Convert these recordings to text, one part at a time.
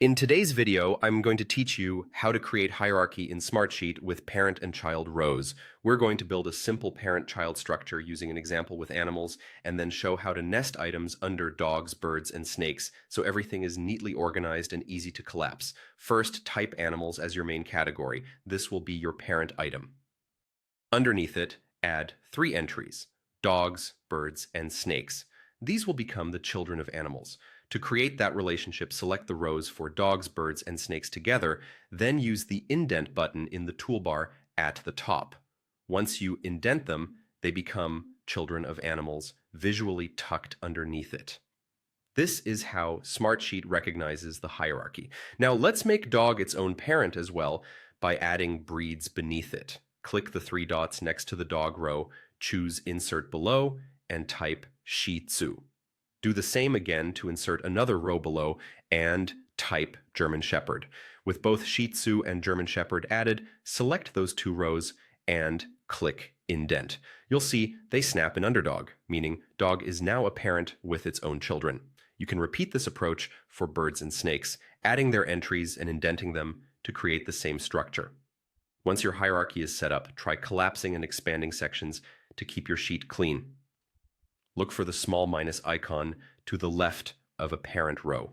In today's video, I'm going to teach you how to create hierarchy in Smartsheet with parent and child rows. We're going to build a simple parent-child structure using an example with animals, and then show how to nest items under dogs, birds, and snakes, so everything is neatly organized and easy to collapse. First, type animals as your main category. This will be your parent item. Underneath it, add 3 entries: dogs, birds, and snakes. These will become the children of animals. To create that relationship, select the rows for dogs, birds, and snakes together, then use the indent button in the toolbar at the top. Once you indent them, they become children of animals, visually tucked underneath it. This is how Smartsheet recognizes the hierarchy. Now let's make dog its own parent as well by adding breeds beneath it. Click the 3 dots next to the dog row, choose Insert Below, and type Shih Tzu. Do the same again to insert another row below and type German Shepherd. With both Shih Tzu and German Shepherd added, select those 2 rows and click Indent. You'll see they snap in underdog, meaning dog is now a parent with its own children. You can repeat this approach for birds and snakes, adding their entries and indenting them to create the same structure. Once your hierarchy is set up, try collapsing and expanding sections to keep your sheet clean. Look for the small minus icon to the left of a parent row.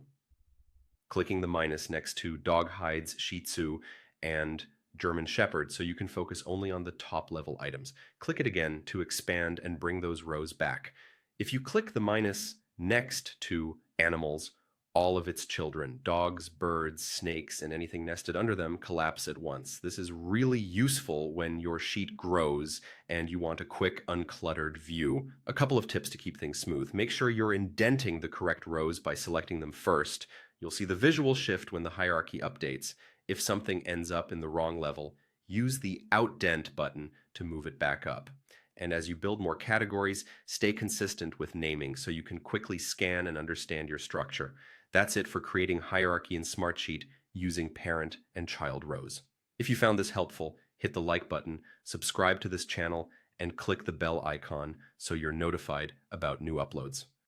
Clicking the minus next to dog hides, Shih Tzu, and German Shepherd so you can focus only on the top level items. Click it again to expand and bring those rows back. If you click the minus next to animals, all of its children, dogs, birds, snakes, and anything nested under them, collapse at once. This is really useful when your sheet grows and you want a quick, uncluttered view. A couple of tips to keep things smooth. Make sure you're indenting the correct rows by selecting them first. You'll see the visual shift when the hierarchy updates. If something ends up in the wrong level, use the Outdent button to move it back up. And as you build more categories, stay consistent with naming so you can quickly scan and understand your structure. That's it for creating hierarchy in Smartsheet using parent and child rows. If you found this helpful, hit the like button, subscribe to this channel, and click the bell icon so you're notified about new uploads.